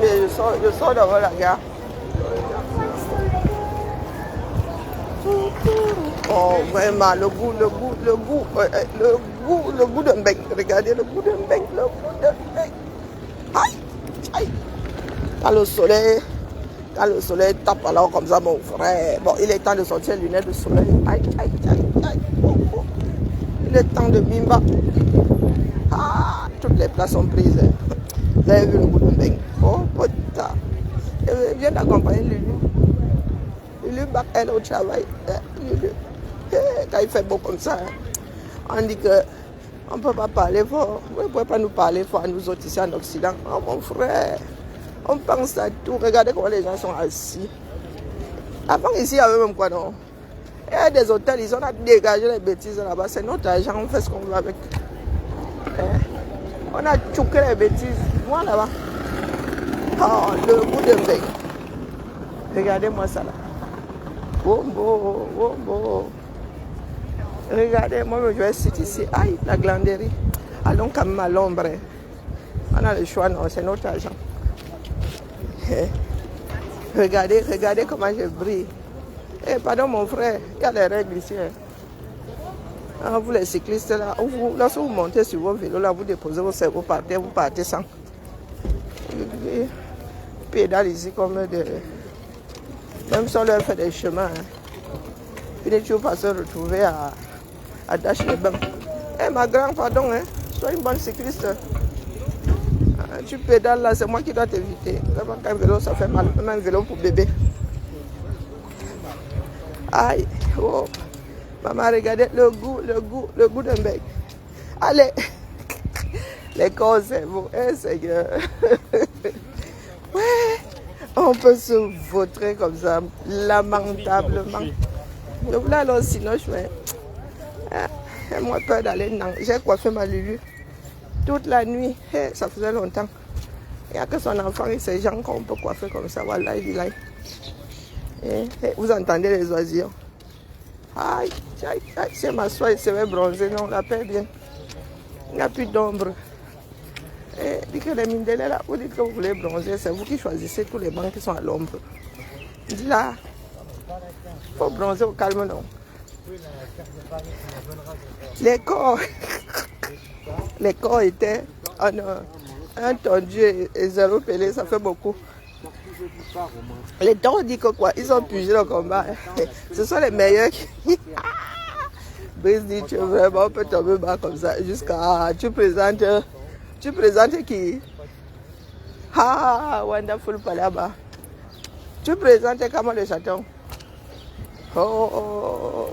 Mais je sors devant la gare. Oh, vraiment, le goût de Mbeng. Regardez le goût de Mbeng, Aïe, aïe. Quand le soleil tape alors comme ça, mon frère. Bon, il est temps de sortir les lunettes de soleil. Aïe, aïe, aïe, aïe. Oh, oh. Il est temps de Bimba. Ah, toutes les places sont prises. Vous avez vu le goût de Mbeng. Oh, putain. Je viens d'accompagner Lulu. Lulu bat elle au travail. Lulu. Quand il fait beau comme ça, on dit que on ne peut pas parler fort. Vous ne pouvez pas nous parler fort à nous autres ici en Occident. Oh mon frère, on pense à tout. Regardez comment les gens sont assis. Avant ici, il y avait même quoi non? Il y a des hôtels, ils ont dégagé les bêtises là-bas. C'est notre argent, on fait ce qu'on veut avec. On a choqué les bêtises. Moi là-bas. Oh, le goût de Mbeng. Regardez-moi ça là. Wombo, wombo. Regardez, moi je vais citer ici. Aïe, la glanderie. Allons quand même à l'ombre. On a le choix, non, c'est notre argent. Regardez comment je brille. Eh, pardon mon frère, il y a des règles ici. Ah, vous les cyclistes là, lorsque vous montez sur vos vélos là, vous déposez vos cerveaux par terre, vous partez sans. Pédale ici comme des... Même si on leur fait des chemins, ils ne toujours pas se retrouver à Dash-les-Bains. Eh ma grande, pardon, sois une bonne cycliste. Tu pédales là, c'est moi qui dois t'éviter. D'abord qu'un vélo, ça fait mal, même un vélo pour bébé. Aïe, oh. Maman, regardez le goût de Mbeng. Allez, les corps, c'est beau, Seigneur. Ouais, on peut se vautrer comme ça, lamentablement. Je voulais aller au Cinoche, mais j'ai moins peur d'aller dans. J'ai coiffé ma Lulu toute la nuit, ça faisait longtemps. Il n'y a que son enfant et ces gens qu'on peut coiffer comme ça, voilà, il est. Vous entendez les oisillons. Aïe, aïe, aïe, c'est ma soie, il se va bronzer, non, on l'appelle bien. Il n'y a plus d'ombre. Dit que les Mindélés là, vous dites que vous voulez bronzer, c'est vous qui choisissez tous les bancs qui sont à l'ombre. Dis là, il faut bronzer au calme, non. Les corps étaient un tondu et 0 pelé, ça fait beaucoup. Les temps dit que quoi, ils ont pugé le combat. Ce sont les meilleurs qui... Brice dit, tu vraiment peux tomber bas comme ça jusqu'à... Tu présentes qui? Ah, wonderful Palaba. Tu présentes comment le chaton? Oh,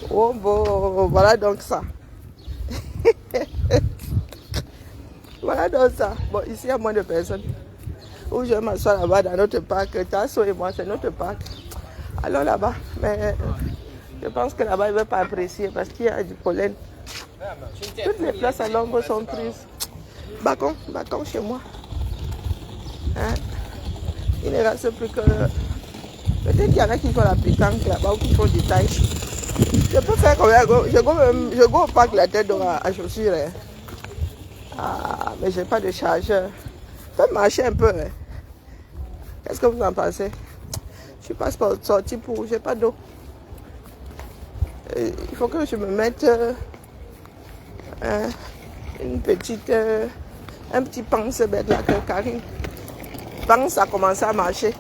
bon, voilà donc ça. Voilà donc ça. Bon, ici il y a moins de personnes. Où je m'assois là-bas dans notre parc. Tasso et moi, c'est notre parc. Allons là-bas. Mais je pense que là-bas, il ne va pas apprécier parce qu'il y a du pollen. Toutes les places à l'ombre sont prises. Bacon chez moi. Hein? Il ne reste plus que... Peut-être qu'il y en a qui font la piquante là-bas ou qui font du taille. Je peux faire comme ça. Je go au parc la tête à chaussures. Hein. Ah, mais je n'ai pas de chargeur. Faites marcher un peu. Hein. Qu'est-ce que vous en pensez? Je ne passe pas sortir pour... Je n'ai pas d'eau. Il faut que je me mette une petite... un petit pense bête là que Karine pense à commencer à marcher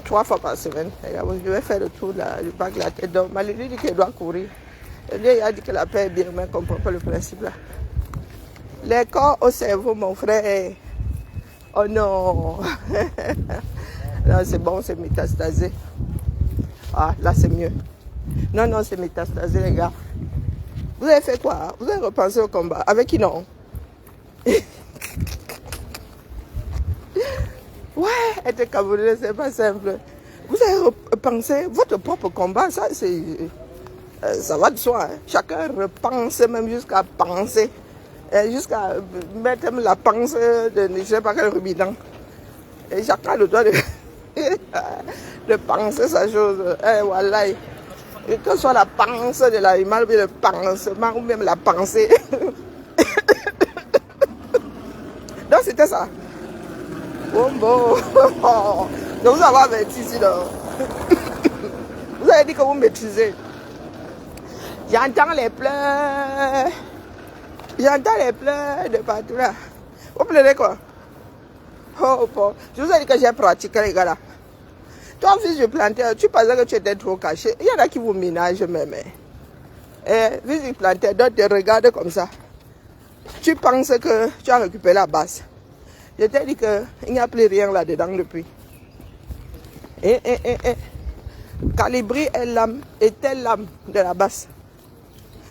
3 fois par semaine. Je vais faire le tour du parc la tête d'homme. Malgré dit qu'elle doit courir. Et lui, il a dit que la paix est bien, mais elle ne comprend pas le principe là. Les corps au cerveau, mon frère. Oh non. Non, c'est bon, c'est métastasé. Ah, là, c'est mieux. Non, c'est métastasé, les gars. Vous avez fait quoi? Vous avez repensé au combat? Avec qui non? Ouais, être Camerounais, c'est pas simple. Vous avez repensé votre propre combat, ça, c'est... ça va de soi. Hein. Chacun repense, même jusqu'à penser. Jusqu'à mettre la pensée de je ne sais pas quel rubidan. Et chacun a le droit de, de penser sa chose. Voilà. Et que ce soit la pensée de l'animal, ou le pansement, ou même la pensée. c'était ça. Bon, bon. Donc vous avez averti ici, là. Vous avez dit que vous maîtrisez. J'entends les pleurs. J'entends les pleurs de partout là. Vous pleurez quoi? Oh, bon. Je vous ai dit que j'ai pratiqué, les gars là. Toi, fils du planteur, tu pensais que tu étais trop caché. Il y en a qui vous ménagent même. Fils du planteur, d'autres te regardent comme ça. Tu penses que tu as récupéré la base. Je t'ai dit qu'il n'y a plus rien là-dedans depuis. Calibri était l'âme de la base.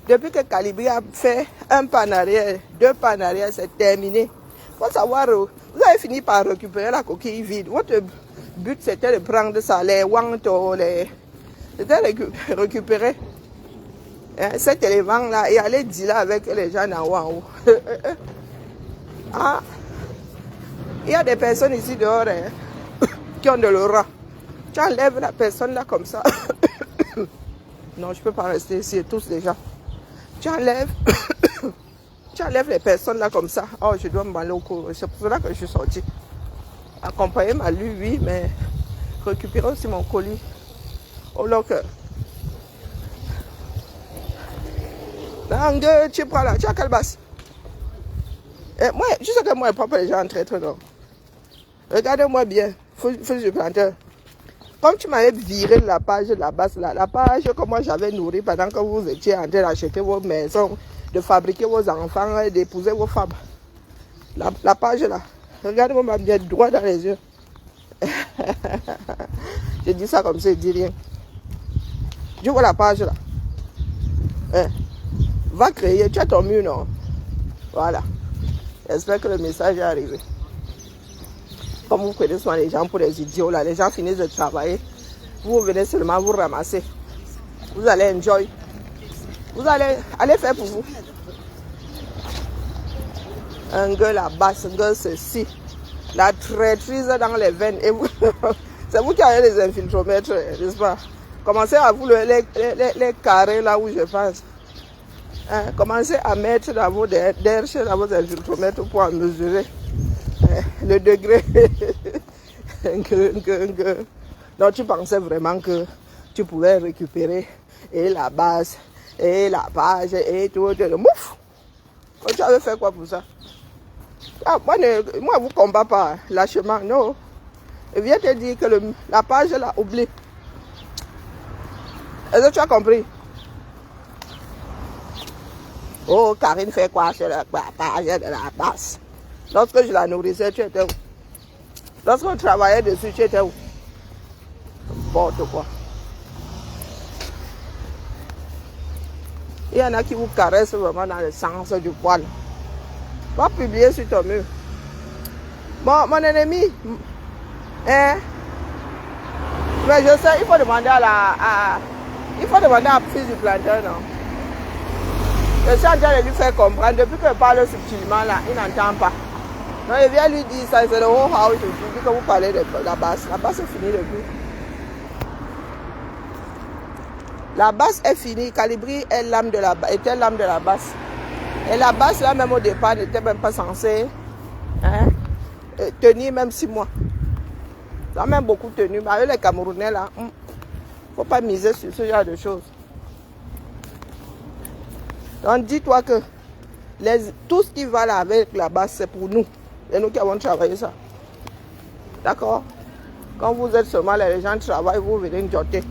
Depuis que Calibri a fait un pas en arrière, 2 pas en arrière, c'est terminé. Il faut savoir, vous avez fini par récupérer la coquille vide. Votre but c'était de prendre ça, les wantos, c'était de récupérer cet élément-là et aller dealer avec les gens en haut. Ah, il y a des personnes ici dehors qui ont de l'aura. Tu enlèves la personne là comme ça. Non, je ne peux pas rester ici, tous déjà. Tu enlèves les personnes là comme ça. Oh, je dois m'aller au cours. C'est pour cela que je suis sortie. Accompagner ma lui, oui, mais récupérer aussi mon colis au locker. Langue, tu prends là, tu as quelle basse? Moi, tu sais que moi, papa, les gens en traître, non? Regardez-moi bien, fils du planteur. Comme tu m'avais viré la page de la basse, là, la page que moi j'avais nourrie pendant que vous étiez en train d'acheter vos maisons, de fabriquer vos enfants, d'épouser vos femmes. La page là, regardez-moi bien droit dans les yeux. Je dis ça comme ça, je dis rien. Je vois la page là. Va créer, tu as ton mur, non? Voilà. J'espère que le message est arrivé. Comme vous connaissez souvent les gens pour les idiots, là, les gens finissent de travailler. Vous venez seulement vous ramasser. Vous allez enjoy. Vous allez faire pour vous. Un gars la basse, un gars ceci. La traîtrise dans les veines. Et vous, c'est vous qui avez les infiltromètres, n'est-ce pas? Commencez à vous les carrés là où je passe. Commencez à mettre dans vos derches, dans vos infiltromètres pour en mesurer le degré. Donc tu pensais vraiment que tu pouvais récupérer et la base et la page et tout. Mouf! Tu avais fait quoi pour ça? Moi, je vous combat pas lâchement, non. Je viens te dire que la page là, oublie. Est-ce que tu as compris? Oh, Karine fait quoi sur la page de la base? Lorsque je la nourrissais, tu étais où? Lorsqu'on travaillait dessus, tu étais où? N'importe quoi. Il y en a qui vous caressent vraiment dans le sens du poil. Va publier sur ton mur. Mon ennemi, mais je sais, il faut demander à fils du planteur, non? Je suis en train de lui faire comprendre, depuis que je parle subtilement là, il n'entend pas. Donc il vient lui dire ça, c'est le whole house, je dis que vous parlez de la basse. La basse est finie depuis. La basse est finie, Calibri était l'âme de la basse. Et la basse là même au départ n'était même pas censée tenir même 6 mois. Ça a même beaucoup tenu, mais avec les Camerounais là, il ne faut pas miser sur ce genre de choses. Donc dis-toi que tout ce qui va là avec la base, c'est pour nous. C'est nous qui avons travaillé ça. D'accord? Quand vous êtes seulement là, les gens travaillent, vous venez jotter.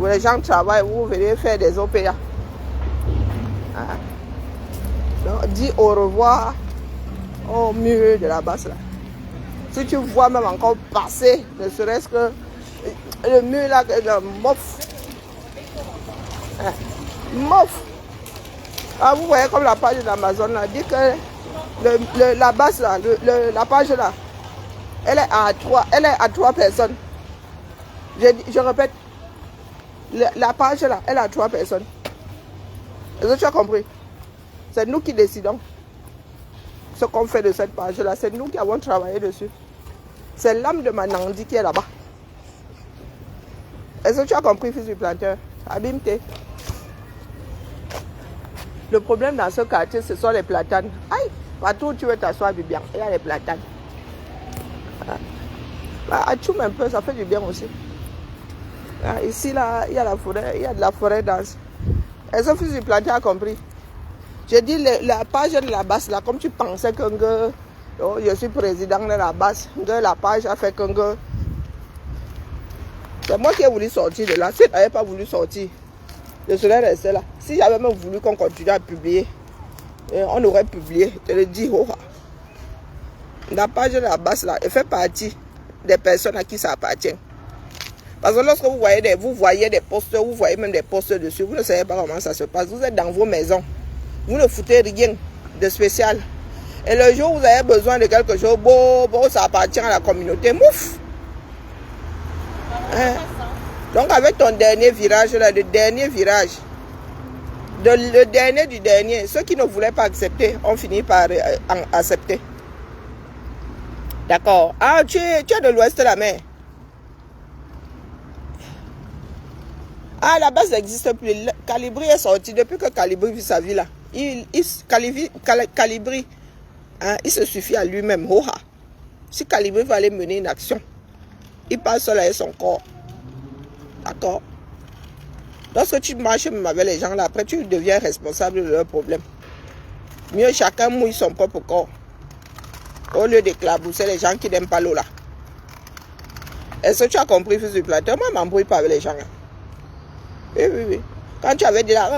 Les gens travaillent, vous venez faire des OPA. Donc dis au revoir au mur de la base là. Si tu vois même encore passer, ne serait-ce que le mur là, mof. Mof. Ah, vous voyez comme la page d'Amazon là, dit que la base là, la page là, elle est à 3 personnes. Je répète, la page là, elle est à 3 personnes. Est-ce que tu as compris? C'est nous qui décidons ce qu'on fait de cette page là, c'est nous qui avons travaillé dessus. C'est l'âme de Manandi qui est là-bas. Est-ce que tu as compris, fils du planteur? Abimte. Le problème dans ce quartier, ce sont les platanes. Aïe, Partout où tu veux t'asseoir du bien, il y a les platanes. Atchoum un peu, ça fait du bien aussi. Ici, là, il y a la forêt, il y a de la forêt dense. Est-ce que fils du plantain a compris? J'ai dit la page de la basse, là, comme tu pensais que je suis président de la basse, la page a fait que c'est moi qui ai voulu sortir de là. Si je n'avais pas voulu sortir, je serais resté là. Si j'avais même voulu qu'on continue à publier, on aurait publié. Je le dis, la page de la basse, là, elle fait partie des personnes à qui ça appartient. Parce que lorsque vous voyez des posters, vous voyez même des posters dessus, vous ne savez pas comment ça se passe. Vous êtes dans vos maisons. Vous ne foutez rien de spécial. Et le jour où vous avez besoin de quelque chose, ça appartient à la communauté. Mouf! Hein? Donc avec ton dernier virage, là, le dernier virage, le dernier du dernier, ceux qui ne voulaient pas accepter ont fini par accepter. D'accord. Ah, tu es de l'ouest de la mer. Ah, la base n'existe plus. Calibri est sorti depuis que Calibri vit sa vie là. Calibri, hein, il se suffit à lui-même. Si Calibri va aller mener une action, il passe seul avec son corps. D'accord. Lorsque tu marches même avec les gens là, après tu deviens responsable de leurs problèmes. Mieux chacun mouille son propre corps. Au lieu d'éclabousser les gens qui n'aiment pas l'eau là. Est-ce que tu as compris, fils du plantain? Moi, je ne m'embrouille pas avec les gens. Hein. Oui. Quand tu avais dit là,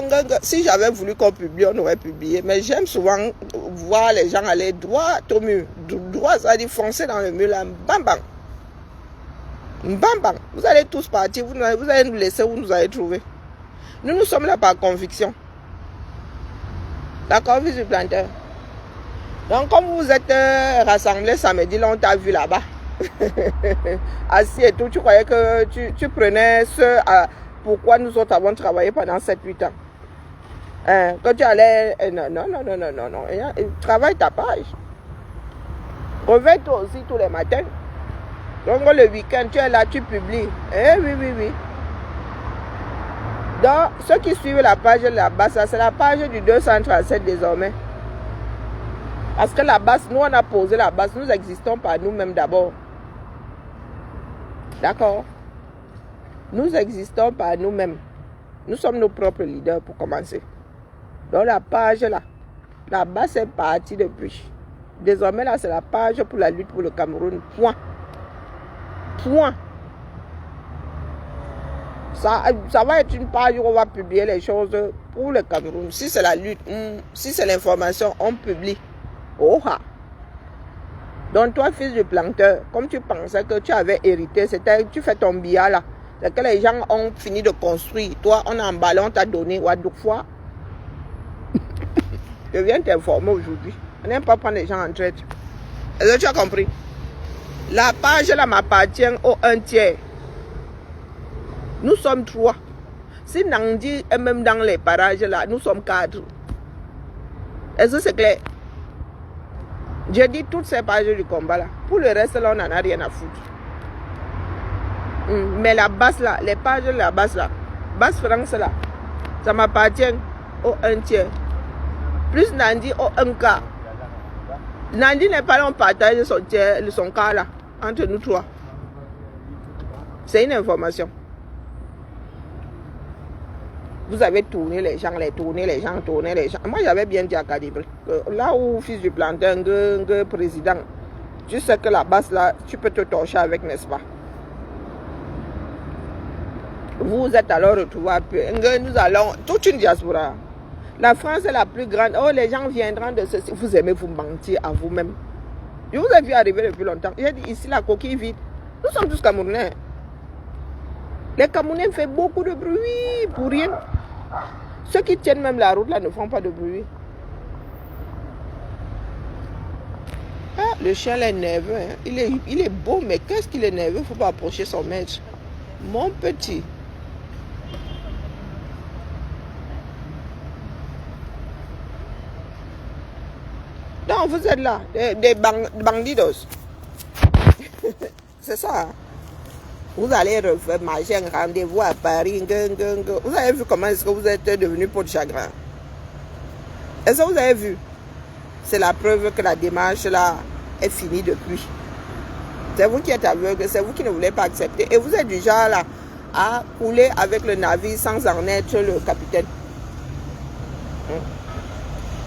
si j'avais voulu qu'on publie, on aurait publié. Mais j'aime souvent voir les gens aller droit au mur. Droit, ça dit foncer dans le mur là. Bam bam. Bam bam. Vous allez tous partir. Vous allez nous laisser où nous allez trouver. Nous sommes là par conviction. D'accord, fils du plantain? Donc, comme vous êtes rassemblés samedi, là, on t'a vu là-bas. Assis et tout, tu croyais que tu prenais ce... pourquoi nous autres avons travaillé pendant 7-8 ans. Que tu allais... Non. Travaille ta page. Réveille-toi aussi tous les matins. Donc, le week-end, tu es là, tu publies. Oui. Donc, ceux qui suivent la page de la basse, c'est la page du 237 désormais. Parce que la base, nous on a posé la base, nous existons par nous-mêmes d'abord. D'accord? Nous existons par nous-mêmes. Nous sommes nos propres leaders pour commencer. Donc la page là, la base est partie depuis. Désormais là, c'est la page pour la lutte pour le Cameroun. Point. Ça va être une page où on va publier les choses pour le Cameroun. Si c'est la lutte, si c'est l'information, on publie. Donc toi, fils du planteur, comme tu pensais que tu avais hérité, tu fais ton billard là. C'est que les gens ont fini de construire. Toi, on a emballé, on t'a donné. fois. Je viens t'informer aujourd'hui. On n'aime pas prendre les gens en traite. Est-ce que tu as compris? La page là m'appartient au 1/3. Nous sommes 3. Si Nandi est même dans les parages là, nous sommes 4. Est-ce que c'est clair? J'ai dit toutes ces pages du combat là. Pour le reste là, on n'en a rien à foutre. Mais la base là, les pages de la base là, base France là, ça m'appartient au 1/3. Plus Nandi au 1/4. Nandi n'est pas là, on partage son cas là, entre nous 3. C'est une information. Vous avez tourné les gens. Moi, j'avais bien dit à Calibri que là où fils du plantain, président, tu sais que la base là, tu peux te torcher avec, n'est-ce pas? Vous êtes alors retrouvés à peu. Nous allons, toute une diaspora. La France est la plus grande. Oh, les gens viendront de ceci. Vous aimez vous mentir à vous-même. Je vous ai vu arriver depuis longtemps. J'ai dit ici, la coquille vide. Nous sommes tous Camerounais. Les Camerounais font beaucoup de bruit pour rien. Ceux qui tiennent même la route là ne font pas de bruit. Ah, le chien est nerveux. Hein. Il est beau, mais qu'est-ce qu'il est nerveux? Il ne faut pas approcher son maître. Mon petit. Donc vous êtes là, des bandidos. C'est ça. Hein? Vous allez marcher un rendez-vous à Paris. Vous avez vu comment est-ce que vous êtes devenu peau de chagrin? Est-ce que vous avez vu? c'est la preuve que la démarche là est finie depuis. C'est vous qui êtes aveugle, c'est vous qui ne voulez pas accepter. Et vous êtes du genre là à couler avec le navire sans en être le capitaine.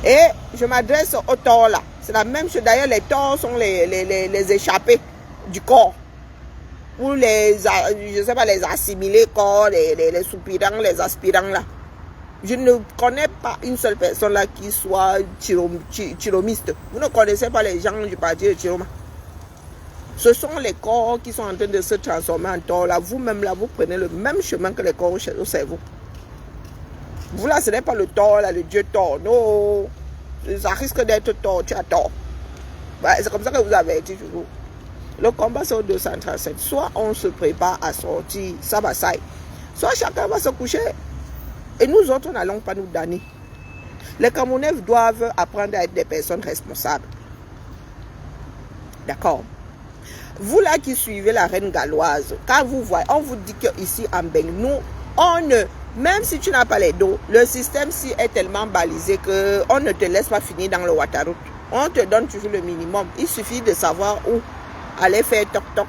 Et je m'adresse aux torts là. C'est la même chose. D'ailleurs, les torts sont les échappés du corps. Ou les, je sais pas, les assimilés corps, les soupirants, les aspirants là. Je ne connais pas une seule personne là qui soit chiromiste. Vous ne connaissez pas les gens du parti de Chiroma. Ce sont les corps qui sont en train de se transformer en tort là. Vous-même là, vous prenez le même chemin que les corps au cerveau. Vous là, ce n'est pas le tort là, le Dieu tort. Non, ça risque d'être tort, tu as tort. Bah, c'est comme ça que vous avez été toujours. Le combat c'est au 237. Soit on se prépare à sortir, ça va ça. Soit chacun va se coucher. Et nous autres, n'allons pas nous damner. Les Camerounais doivent apprendre à être des personnes responsables. D'accord? Vous là qui suivez la reine galloise, quand vous voyez, on vous dit qu'ici en Beng, nous, on ne, même si tu n'as pas les dos, le système ci est tellement balisé qu'on ne te laisse pas finir dans le Ouattara. On te donne toujours le minimum. Il suffit de savoir où aller faire toc-toc.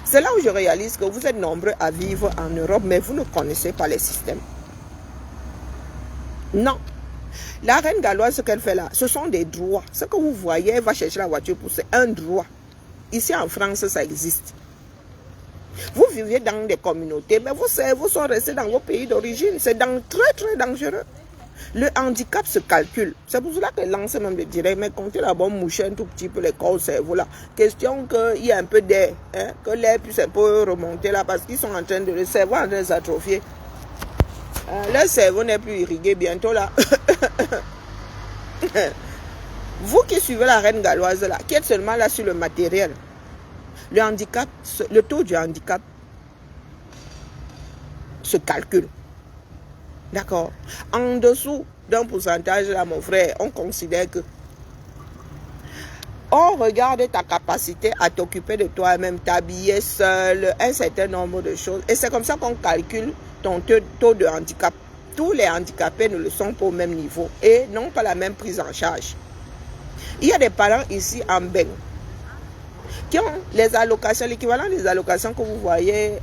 C'est là où je réalise que vous êtes nombreux à vivre en Europe, mais vous ne connaissez pas les systèmes. Non. La reine galloise, ce qu'elle fait là, ce sont des droits. Ce que vous voyez, elle va chercher la voiture pour c'est un droit. Ici en France, ça existe. Vous vivez dans des communautés, mais vos cerveaux sont restés dans vos pays d'origine. C'est très, très dangereux. Le handicap se calcule. C'est pour cela que lance même le direct, mais comptez la bonne moucher un tout petit peu les corps au cerveau là. Question qu'il y ait un peu d'air, hein, que l'air puisse un peu remonter là, parce qu'ils sont en train de, le cerveau en train de s'atrophier. Le cerveau n'est plus irrigué bientôt là. Vous qui suivez la reine galloise là, qui êtes seulement là sur le matériel, le handicap, le taux du handicap se calcule. D'accord? En dessous d'un pourcentage là, mon frère, on considère que on regarde ta capacité à t'occuper de toi-même, t'habiller seul, un certain nombre de choses. Et c'est comme ça qu'on calcule ton taux de handicap. Tous les handicapés ne le sont pas au même niveau et n'ont pas la même prise en charge. Il y a des parents ici en Beng qui ont les allocations, l'équivalent des allocations que vous voyez,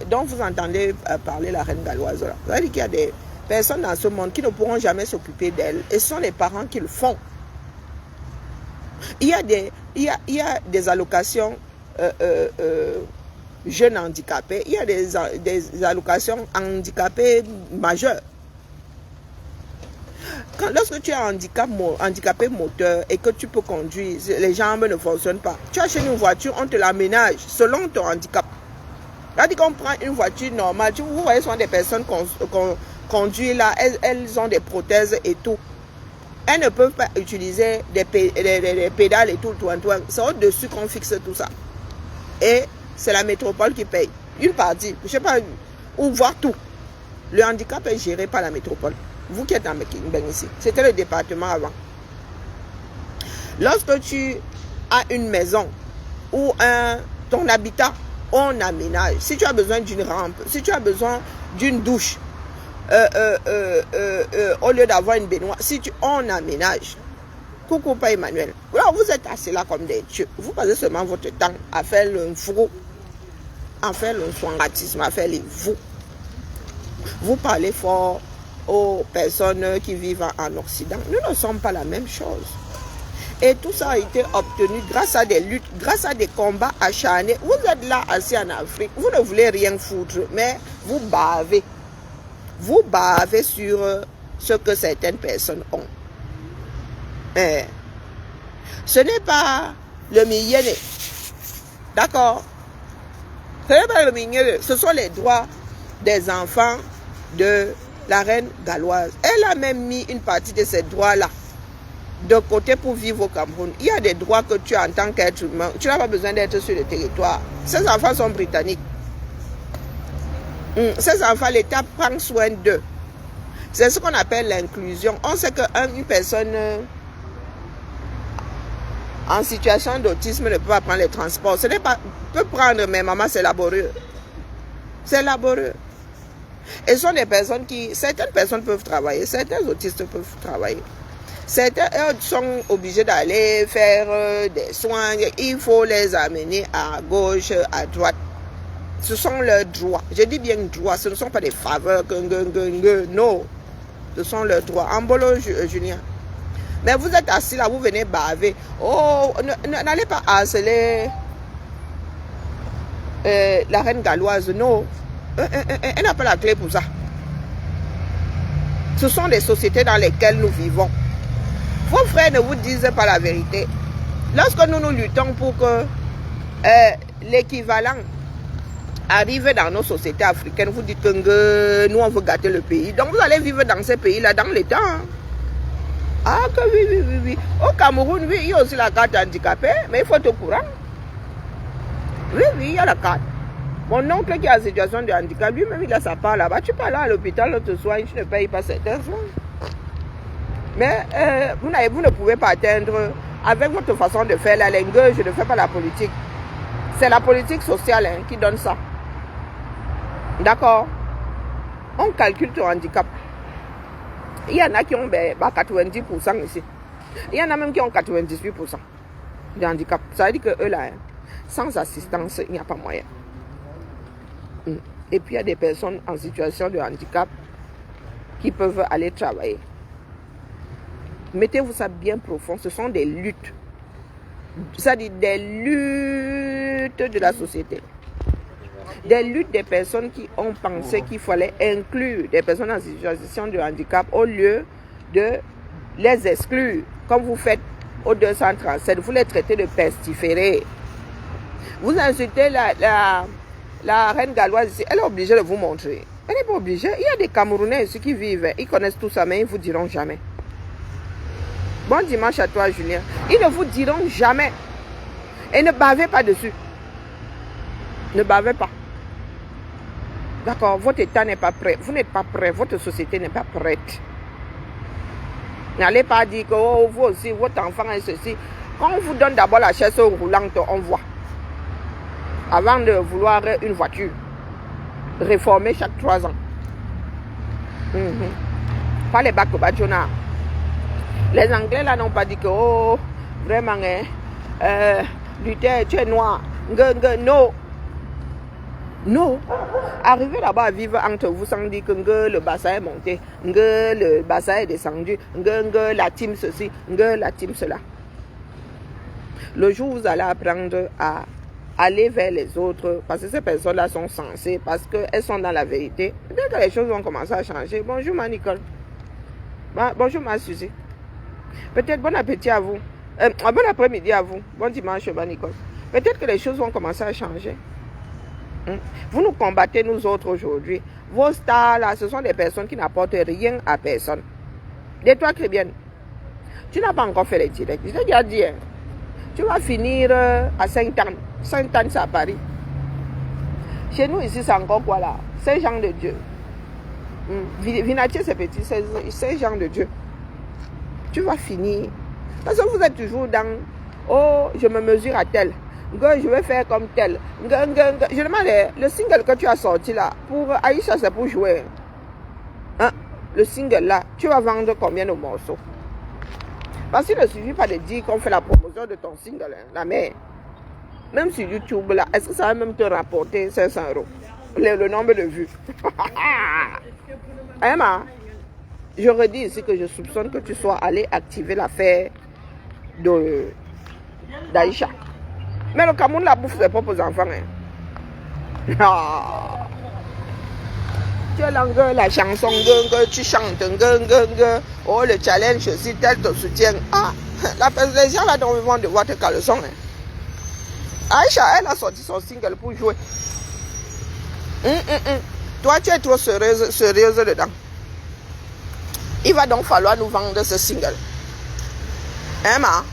dont vous entendez parler la reine galloise. Vous allez dire qu'il y a des personnes dans ce monde qui ne pourront jamais s'occuper d'elles. Et ce sont les parents qui le font. Il y a des allocations jeunes handicapés. Il y a des allocations handicapés majeurs. Lorsque tu es handicapé moteur et que tu peux conduire, les jambes ne fonctionnent pas, tu achètes une voiture, on te l'aménage selon ton handicap. Là, qu'on prend une voiture normale, vous voyez, ce sont des personnes qu'on conduit là, elles ont des prothèses et tout. Elles ne peuvent pas utiliser des pédales et tout. C'est au-dessus qu'on fixe tout ça. Et c'est la métropole qui paye. Une partie, je ne sais pas où voir tout. Le handicap est géré par la métropole. Vous qui êtes en Beng ici, c'était le département avant. Lorsque tu as une maison ou ton habitat, on aménage. Si tu as besoin d'une rampe, si tu as besoin d'une douche, au lieu d'avoir une baignoire, on aménage. Coucou, pas Emmanuel. Alors, vous êtes assis là comme des dieux. Vous passez seulement votre temps à faire le fou, à faire le soignatisme, à faire les vous. Vous parlez fort aux personnes qui vivent en Occident. Nous ne sommes pas la même chose. Et tout ça a été obtenu grâce à des luttes, grâce à des combats acharnés. Vous êtes là assis en Afrique, vous ne voulez rien foutre, mais vous bavez. Vous bavez sur ce que certaines personnes ont. Mais ce n'est pas le millier. D'accord? Ce n'est pas le millier. Ce sont les droits des enfants de la reine galloise. Elle a même mis une partie de ces droits-là de côté pour vivre au Cameroun. Il y a des droits que tu as en tant qu'être humain. Tu n'as pas besoin d'être sur le territoire. Ces enfants sont britanniques. Ces enfants, l'État prend soin d'eux. C'est ce qu'on appelle l'inclusion. On sait qu'une personne en situation d'autisme ne peut pas prendre les transports. Ce n'est pas... peut prendre, mais maman, c'est laborieux. C'est laborieux. Et ce sont des personnes qui... Certaines personnes peuvent travailler, certains autistes peuvent travailler. Certains sont obligés d'aller faire des soins. Il faut les amener à gauche, à droite. Ce sont leurs droits. Je dis bien droits. Ce ne sont pas des faveurs. Non. Ce sont leurs droits. Ambolo, Julien. Mais vous êtes assis là, vous venez baver. Oh, n'allez pas harceler la reine galloise. Non. Elle n'a pas la clé pour ça. Ce sont des sociétés dans lesquelles nous vivons. Vos frères ne vous disent pas la vérité. Lorsque nous luttons pour que l'équivalent arrive dans nos sociétés africaines, vous dites que nous, on veut gâter le pays. Donc, vous allez vivre dans ces pays-là dans les temps. Ah, que oui. Au Cameroun, oui, il y a aussi la carte handicapée, mais il faut être au courant. Oui, il y a la carte. Mon oncle qui est en situation de handicap, lui-même, il a sa part là-bas. Tu peux aller à l'hôpital, on te soigne, tu ne payes pas certains soins. Mais vous ne pouvez pas atteindre, avec votre façon de faire la langue, je ne fais pas la politique. C'est la politique sociale qui donne ça. D'accord? On calcule ton handicap. Il y en a qui ont 90% ici. Il y en a même qui ont 98% de handicap. Ça veut dire que eux là, sans assistance, il n'y a pas moyen. Et puis il y a des personnes en situation de handicap qui peuvent aller travailler. Mettez-vous ça bien profond. Ce sont des luttes. C'est-à-dire des luttes de la société. Des luttes des personnes qui ont pensé qu'il fallait inclure des personnes en situation de handicap au lieu de les exclure. Comme vous faites au 237, vous les traitez de pestiférés. Vous insultez la reine galloise ici, elle est obligée de vous montrer. Elle n'est pas obligée. Il y a des Camerounais ici qui vivent, ils connaissent tout ça, mais ils ne vous diront jamais. Bon dimanche à toi, Julien. Ils ne vous diront jamais. Et ne bavez pas dessus. Ne bavez pas. D'accord, votre état n'est pas prêt. Vous n'êtes pas prêt. Votre société n'est pas prête. N'allez pas dire que oh, vous aussi, votre enfant est ceci. Quand on vous donne d'abord la chaise roulante, on voit. Avant de vouloir une voiture. Réformer chaque 3 ans. Pas les bacs au Badjona. Les Anglais là n'ont pas dit que oh, vraiment, Luther, tu es noir. Non. Non. Arrivez là-bas à vivre entre vous sans dire que le bassin est monté, le bassin est descendu, la team ceci, la team cela. Le jour où vous allez apprendre à aller vers les autres, parce que ces personnes-là sont censées, parce qu'elles sont dans la vérité, peut-être que les choses vont commencer à changer. Bonjour ma Nicole. Bonjour ma Suzy. Peut-être bon appétit à vous. Bon après-midi à vous. Bon dimanche ma Nicole. Peut-être que les choses vont commencer à changer. Vous nous combattez nous autres aujourd'hui. Vos stars là, ce sont des personnes qui n'apportent rien à personne. De toi chrétienne, tu n'as pas encore fait les directs. Je t'ai déjà dit, tu vas finir à Sainte-Anne. Sainte-Anne, c'est à Paris. Chez nous ici, c'est encore quoi là? Saint-Jean de Dieu. Vinatier, c'est petit, c'est Saint-Jean de Dieu. Tu vas finir. Parce que vous êtes toujours dans, oh, je me mesure à tel. Je vais faire comme tel. Je demande, le single que tu as sorti là, pour Aïcha, c'est pour jouer. Hein? Le single là, tu vas vendre combien de morceaux? Parce qu'il ne suffit pas de dire qu'on fait la promotion de ton single, hein, la mère. Même sur YouTube là, est-ce que ça va même te rapporter 500 €? Le nombre de vues. Emma, je redis ici que je soupçonne que tu sois allé activer l'affaire d'Aïcha. Mais le Cameroun la bouffe ses propres enfants. Hein. Ah. Tu es là, la chanson, tu chantes, oh le challenge, si tel te soutient. Ah, les gens là vont devoir te caleçon. Hein. Aïcha, elle a sorti son single pour jouer. Toi, tu es trop sérieuse dedans. Il va donc falloir nous vendre ce single. Hein, ma?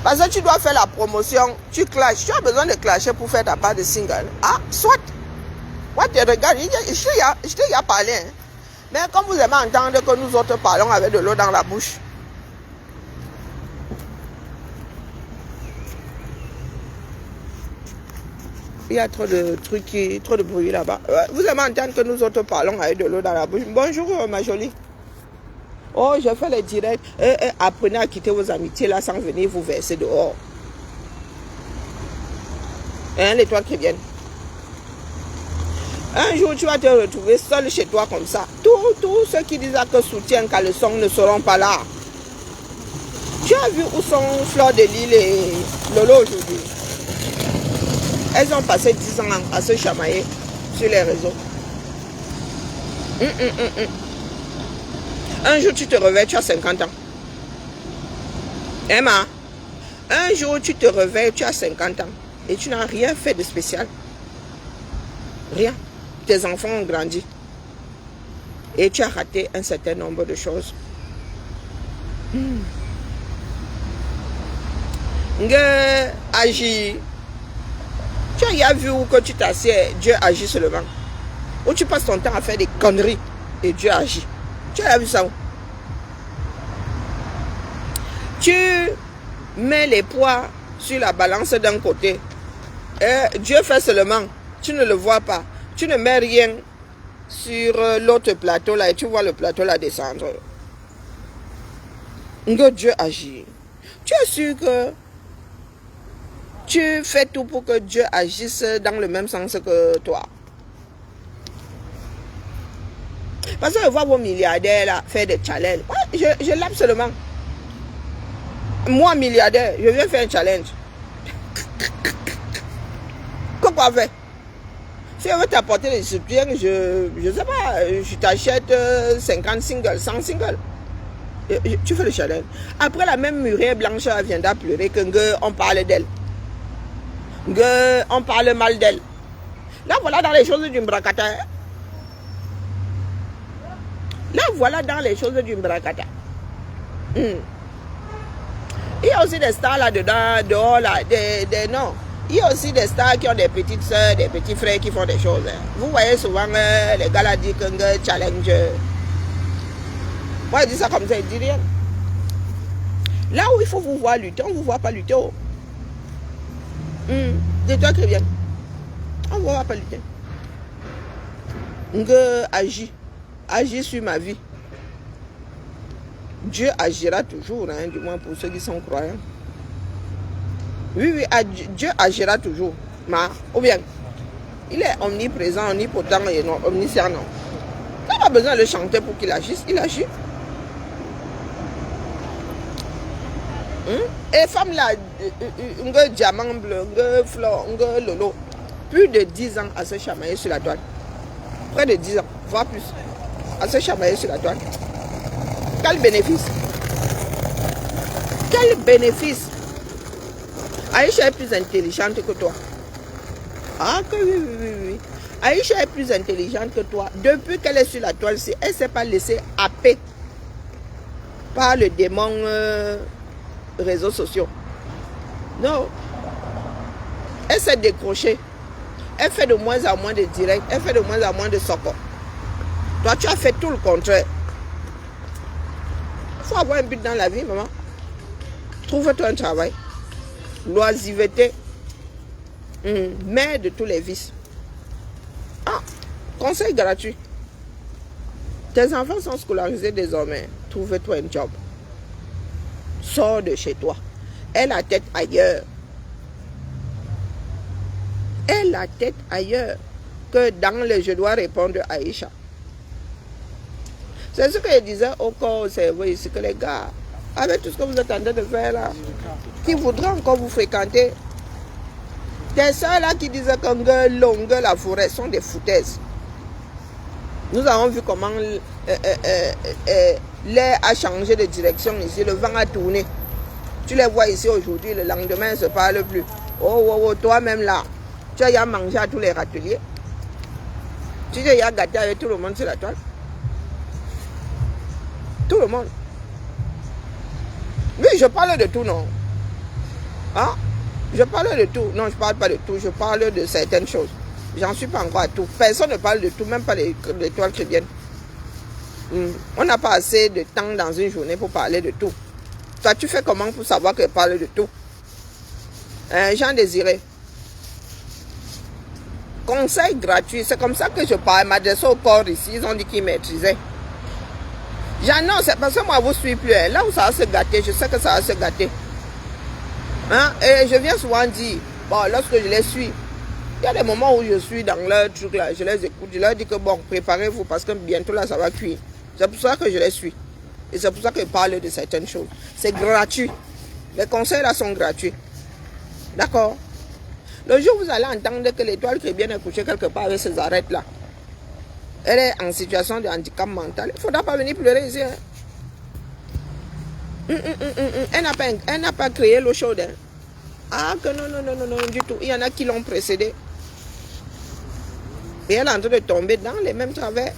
Parce que tu dois faire la promotion, tu clashes. Tu as besoin de clasher pour faire ta part de single. Ah, soit. Moi, tu regardes, je t'ai parlé. Hein. Mais comme vous aimez entendre que nous autres parlons avec de l'eau dans la bouche. Il y a trop de trucs, trop de bruit là-bas. Vous aimez entendre que nous autres parlons avec de l'eau dans la bouche. Bonjour, ma jolie. Oh, je fais les directs. Apprenez à quitter vos amitiés là sans venir vous verser dehors. Hein, l'étoile chrétienne. Un jour, tu vas te retrouver seul chez toi comme ça. Tous ceux qui disent que soutiennent caleçon ne seront pas là. Tu as vu où sont Fleur de Lille et Lolo aujourd'hui? Elles ont passé 10 ans à se chamailler sur les réseaux. Un jour, tu te réveilles, tu as 50 ans. Emma, un jour, tu te réveilles, tu as 50 ans. Et tu n'as rien fait de spécial. Rien. Tes enfants ont grandi. Et tu as raté un certain nombre de choses. Agis. Tu as vu où que tu t'assieds, Dieu agit seulement. Où tu passes ton temps à faire des conneries et Dieu agit. Tu as vu ça où? Tu mets les poids sur la balance d'un côté. Et Dieu fait seulement. Tu ne le vois pas. Tu ne mets rien sur l'autre plateau là et tu vois le plateau là descendre. Que Dieu agit. Tu es sûr que tu fais tout pour que Dieu agisse dans le même sens que toi? Parce que je vois vos milliardaires là faire des challenges. Ouais, je l'aime seulement. Moi, milliardaire, je viens faire un challenge. Quoi faire? Si je veux t'apporter des soutiens, je sais pas, je t'achète 50 singles, 100 singles. Tu fais le challenge. Après, la même Muriel Blanchard viendra pleurer que on parle d'elle. On parle mal d'elle. Là, voilà dans les choses du Mbrakata. Là, voilà dans les choses du Mbrakata. Il y a aussi des stars là-dedans, dehors là, non. Il y a aussi des stars qui ont des petites soeurs, des petits frères qui font des choses. Vous voyez souvent les gars là disent que challenge. Moi je dis ça comme ça, je dis rien. Là où il faut vous voir lutter, on ne vous voit pas lutter. Dis-toi très bien. On ne vous voit pas lutter. Agis sur ma vie. Dieu agira toujours, hein, du moins pour ceux qui sont croyants. Oui, Dieu agira toujours. Ou bien, il est omniprésent, omnipotent et non, omniscient. Tu n'as pas besoin de le chanter pour qu'il agisse, il agit. Et femme là, un diamant bleu, un fleur, un lolo, plus de 10 ans à se chamailler sur la toile. Près de 10 ans, voire plus, à se chamailler sur la toile. Quel bénéfice? Quel bénéfice? Aïcha est plus intelligente que toi. Ah que oui. Aïcha est plus intelligente que toi. Depuis qu'elle est sur la toile, elle ne s'est pas laissée happer par le démon réseaux sociaux. Non. Elle s'est décrochée. Elle fait de moins en moins de directs. Elle fait de moins en moins de soccer. Toi, tu as fait tout le contraire. Il faut avoir un but dans la vie, maman. Trouve-toi un travail. L'oisiveté, mère de tous les vices. Conseil gratuit. Tes enfants sont scolarisés désormais. Trouve-toi un job. Sors de chez toi. Aie la tête ailleurs. Aie la tête ailleurs que dans le je dois répondre à Aïcha. C'est ce que je disais au corps au cerveau ici, que les gars, avec tout ce que vous êtes en train de faire là, qui voudra encore vous fréquenter. Tes soeurs là qui disaient que longue la forêt sont des foutaises. Nous avons vu comment l'air a changé de direction ici, le vent a tourné. Tu les vois ici aujourd'hui, le lendemain, ils ne se parlent plus. Oh, toi-même là, tu as mangé à tous les râteliers. Tu as gâté avec tout le monde sur la toile. Tout le monde. Oui, je parle de tout, non? Je parle de tout. Non, je ne parle pas de tout. Je parle de certaines choses. J'en suis pas encore à tout. Personne ne parle de tout, même pas l'étoile chrétienne. On n'a pas assez de temps dans une journée pour parler de tout. Toi, tu fais comment pour savoir que je parle de tout? Jean Désiré. Conseil gratuit. C'est comme ça que je parle. M'adresse au corps ici. Ils ont dit qu'ils maîtrisaient. Non, c'est parce que moi, vous ne suis plus. Là où ça va se gâter, je sais que ça va se gâter. Hein? Et je viens souvent dire, bon, lorsque je les suis, il y a des moments où je suis dans leur truc là, je les écoute, je leur dis que bon, préparez-vous parce que bientôt là, ça va cuire. C'est pour ça que je les suis. Et c'est pour ça que je parle de certaines choses. C'est gratuit. Les conseils là sont gratuits. D'accord? Le jour où vous allez entendre que l'étoile qui est bien accouchée quelque part avec ses arêtes là, elle est en situation de handicap mental, il ne faudra pas venir pleurer ici. Hein? Elle n'a pas créé l'eau chaude. Hein? Ah, que non, du tout. Il y en a qui l'ont précédée. Et elle est en train de tomber dans les mêmes travers.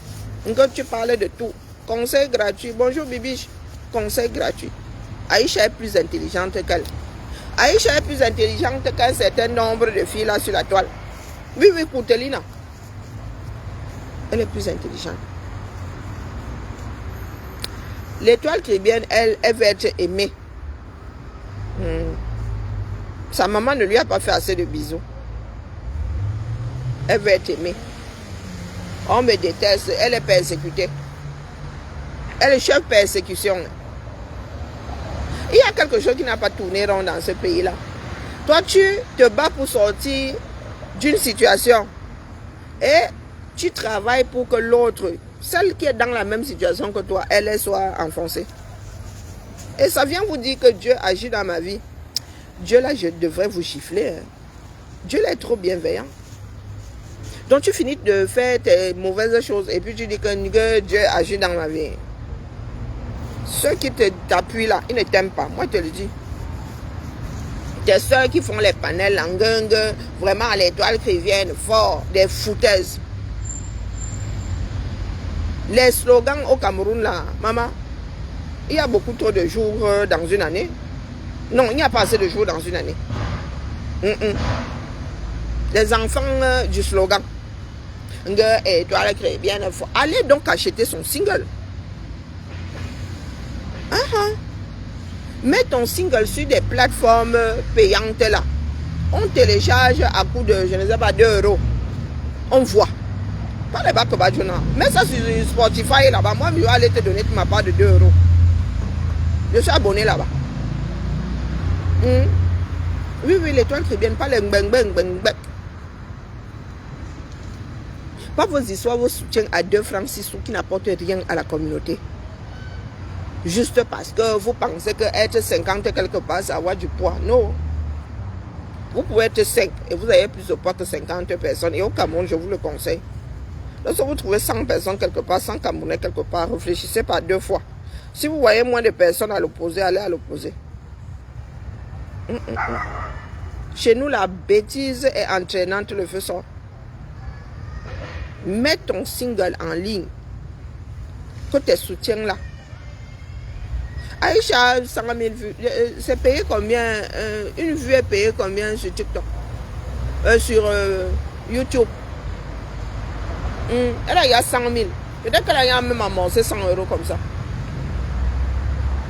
Quand tu parles de tout. Conseil gratuit. Bonjour Bibiche. Conseil gratuit. Aïcha est plus intelligente qu'elle. Aïcha est plus intelligente qu'un certain nombre de filles là sur la toile. Oui, Koutelina. Elle est plus intelligente. L'étoile chrétienne, elle veut être aimée. Sa maman ne lui a pas fait assez de bisous. Elle veut être aimée. On me déteste, elle est persécutée. Elle est chef persécution. Il y a quelque chose qui n'a pas tourné rond dans ce pays-là. Toi, tu te bats pour sortir d'une situation. Et tu travailles pour que l'autre, celle qui est dans la même situation que toi, elle soit enfoncée. Et ça vient vous dire que Dieu agit dans ma vie. Dieu là, je devrais vous gifler. Hein. Dieu là est trop bienveillant. Donc tu finis de faire tes mauvaises choses et puis tu dis que Dieu agit dans ma vie. Ceux qui t'appuient là, ils ne t'aiment pas. Moi, je te le dis. Tes soeurs qui font les panels en gang, vraiment à l'étoile qui viennent fort, des foutaises. Les slogans au Cameroun là, maman, il y a beaucoup trop de jours dans une année. Non, il n'y a pas assez de jours dans une année. Les enfants du slogan. Étoile qui bien fort. Allez donc acheter son single. Mets ton single sur des plateformes payantes là. On télécharge à coût de, je ne sais pas, 2 €. On voit. Pas les bacs Badjona. Mets ça sur Spotify là-bas. Moi, je vais aller te donner ma part de 2 €. Je suis abonné là-bas. Oui, l'étoile chrétienne, pas les bang. Pas vos histoires, vos soutiens à 2 francs 6 sous qui n'apportent rien à la communauté. Juste parce que vous pensez que être 50 quelque part, c'est avoir du poids. Non. Vous pouvez être 5 et vous avez plus de poids que 50 personnes. Et au Cameroun, je vous le conseille. Lorsque vous trouvez 100 personnes quelque part, 100 Camerounais quelque part, réfléchissez par 2 fois. Si vous voyez moins de personnes à l'opposé, allez à l'opposé. Chez nous, la bêtise est entraînante, le feu sort. Mets ton single en ligne. Que tes soutiens là. Aïcha, 100 000 vues. C'est payé combien? Une vue est payée combien sur TikTok? Sur YouTube. Elle a 100 000. Peut-être qu'elle a même amorcé 100 € comme ça.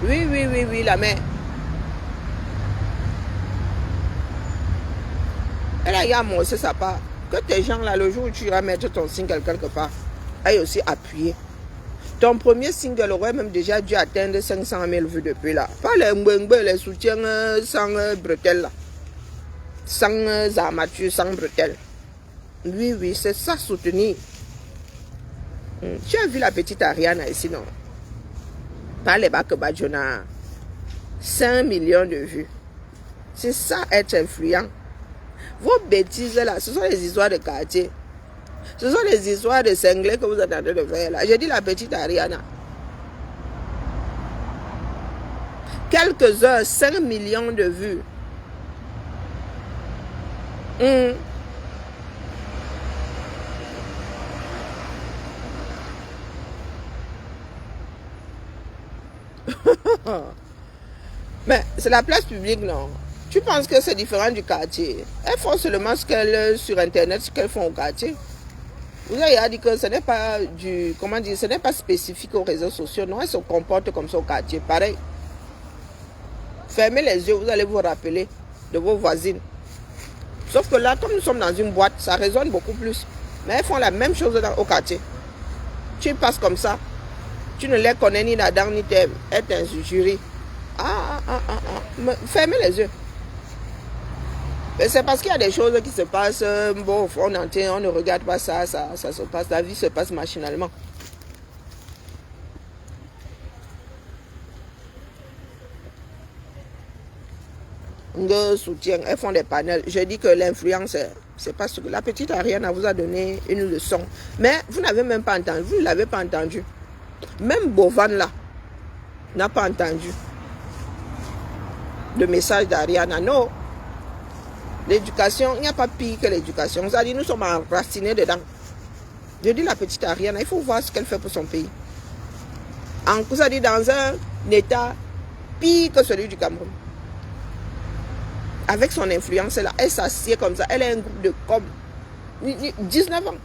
Oui, la mère. Elle a amorcé sa part. Que tes gens là, le jour où tu iras mettre ton single quelque part, aille aussi appuyer. Ton premier single aurait même déjà dû atteindre 500 000 vues depuis là. Pas les soutiens sans bretelles là. Sans armature, sans bretelles. Oui, c'est ça soutenir. Tu as vu la petite Ariana ici, non? Pas les bacs Badjona. 5 millions de vues. C'est ça être influent. Vos bêtises là, ce sont les histoires de quartier. Ce sont les histoires de cinglés que vous êtes en train de faire là. J'ai dit la petite Ariana. Quelques heures, 5 millions de vues. Mais c'est la place publique, non? Tu penses que c'est différent du quartier? Elles font seulement ce qu'elles sur internet, ce qu'elles font au quartier. Vous avez dit que ce n'est pas ce n'est pas spécifique aux réseaux sociaux. Non, elles se comportent comme ça au quartier. Pareil. Fermez les yeux, vous allez vous rappeler de vos voisines. Sauf que là, comme nous sommes dans une boîte, ça résonne beaucoup plus. Mais elles font la même chose au quartier. Tu passes comme ça. Tu ne les connais ni Adam ni Thème. Elle t'injurie. Fermez les yeux. C'est parce qu'il y a des choses qui se passent. Bon, on ne regarde pas ça, ça se passe. La vie se passe machinalement. De soutien, elles font des panels. Je dis que l'influence, c'est pas ce que la petite Ariana vous a donné une leçon. Mais vous n'avez même pas entendu. Vous ne l'avez pas entendu. Même Bovan là n'a pas entendu le message d'Ariana. Non. L'éducation, il n'y a pas pire que l'éducation. Ça dit, nous sommes enracinés dedans. Je dis la petite Ariana, il faut voir ce qu'elle fait pour son pays. Ça dit dans un état pire que celui du Cameroun. Avec son influence là, elle s'assied comme ça. Elle a un groupe de com. 19 ans.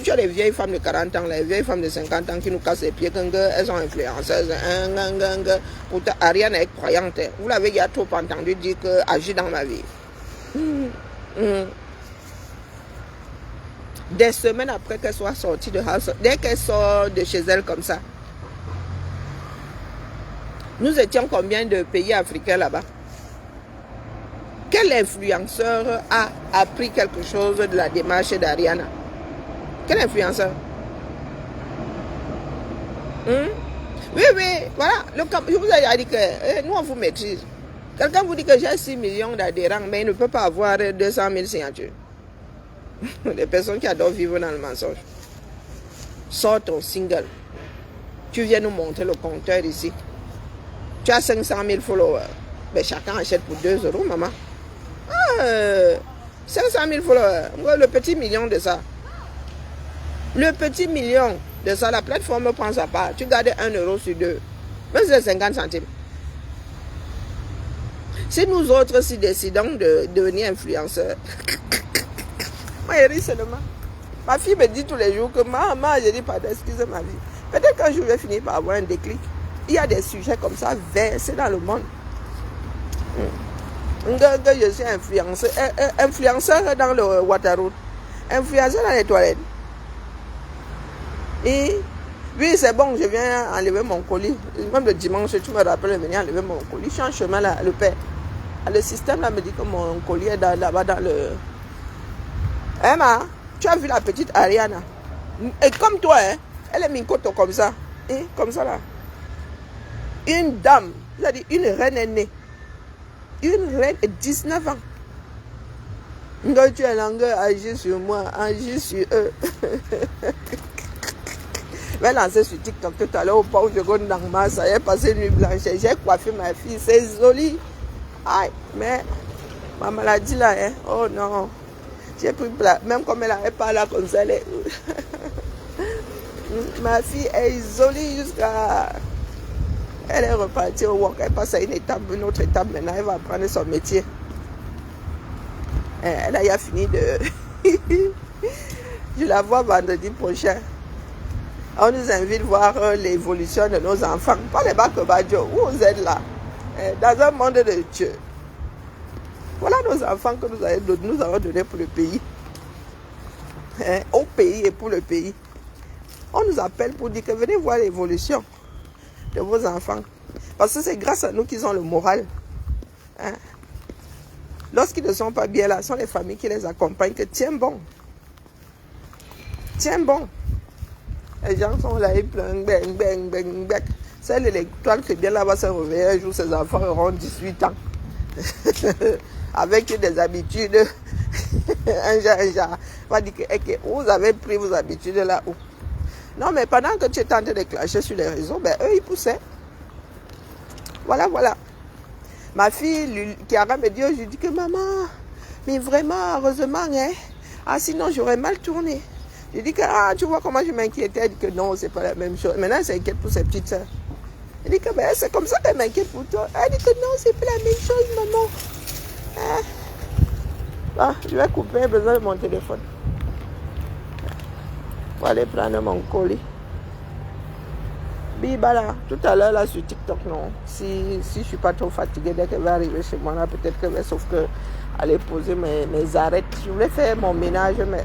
Tu as des vieilles femmes de 40 ans, les vieilles femmes de 50 ans qui nous cassent les pieds, elles sont influenceuses. Pourtant, Ariane est croyante. Vous l'avez déjà trop entendu dire que agis dans ma vie. Des semaines après qu'elle soit sortie de house, dès qu'elle sort de chez elle comme ça, nous étions combien de pays africains là-bas? Quel influenceur a appris quelque chose de la démarche d'Ariana? Quel influenceur? Oui, voilà. Je vous ai dit que nous, on vous maîtrise. Quelqu'un vous dit que j'ai 6 millions d'adhérents, mais il ne peut pas avoir 200 000 signatures. Les personnes qui adorent vivre dans le mensonge. Sors ton single. Tu viens nous montrer le compteur ici. Tu as 500 000 followers. Mais chacun achète pour 2 euros, maman. 500 000 followers. Le petit million de ça. Le petit million de ça, la plateforme prend sa part. Tu gardes 1 euro sur 2. Même si c'est 50 centimes. Si nous autres, si décidons de devenir influenceurs, moi, je ris seulement. Ma fille me dit tous les jours que maman, je dis pardon, excusez ma vie. Peut-être qu'un jour, je vais finir par avoir un déclic. Il y a des sujets comme ça versés dans le monde. Je suis influenceur dans le Waterloo, influenceur dans les toilettes. Et oui, c'est bon, je viens enlever mon colis. Même le dimanche, tu me rappelles de venir enlever mon colis. Je suis en chemin là, le père. Le système là me dit que mon colis est là-bas dans le... Emma, tu as vu la petite Ariana? Et comme toi, hein, elle est mincoto comme ça. Comme ça là. Une dame, c'est-à-dire une reine est née. Une reine de 19 ans. Quand tu es langue, agis sur moi, agis sur eux. Je vais lancer sur TikTok tout à l'heure au pas où je go dans ma, ça y est passé une nuit blanche. J'ai coiffé ma fille, c'est joli. Aïe, mais ma maladie là, hein, oh non. J'ai pris même comme elle n'avait pas là comme ça, elle est... Ma fille est jolie jusqu'à... Elle est repartie au work, elle passe à une autre étape maintenant, elle va apprendre son métier. Elle a déjà fini de... Je la vois vendredi prochain. On nous invite à voir l'évolution de nos enfants. Pas les bacs Badjo, où vous êtes là? Dans un monde de Dieu. Voilà nos enfants que nous avons donnés pour le pays. Au pays et pour le pays. On nous appelle pour dire que venez voir l'évolution de vos enfants. Parce que c'est grâce à nous qu'ils ont le moral. Lorsqu'ils ne sont pas bien là, ce sont les familles qui les accompagnent. Que tiens bon. Tiens bon. Les gens sont là, ils pleurent, bang, bang, bang, bang. C'est l'étoile qui est bien là-bas, se réveiller un jour, ses enfants auront 18 ans. Avec des habitudes. un genre. On va dire que vous avez pris vos habitudes là où. Non, mais pendant que tu es en train de clasher sur les réseaux, ben eux, ils poussaient. Voilà. Ma fille, Chiara me dit, je dis que maman, mais vraiment, heureusement, hein. Sinon, j'aurais mal tourné. Je dis que, tu vois comment je m'inquiétais. Elle dit que non, c'est pas la même chose. Maintenant, elle s'inquiète pour ses petites soeurs. Elle dit que, ben, c'est comme ça qu'elle m'inquiète pour toi. Elle dit que non, c'est pas la même chose, maman. Je vais couper, j'ai besoin de mon téléphone. Pour aller prendre mon colis. Bibala, tout à l'heure là sur TikTok, non. Si je suis pas trop fatiguée, dès qu'elle va arriver chez moi là, peut-être que sauf que aller poser mes arêtes. Je voulais faire mon ménage, mais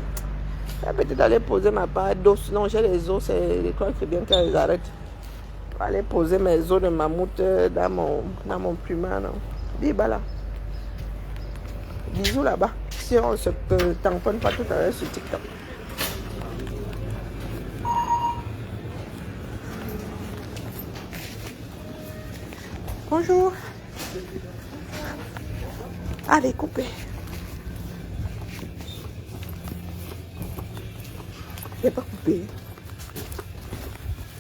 Peut-être aller poser ma part d'os. Non, j'ai les os, je crois que c'est bien qu'elles arrêtent. Je vais aller poser mes os de mammouth dans mon plumard. Biba là. Bisous là-bas. Si on ne se tamponne pas tout à l'heure sur TikTok. Bonjour. Allez, coupez. Je n'ai pas coupé.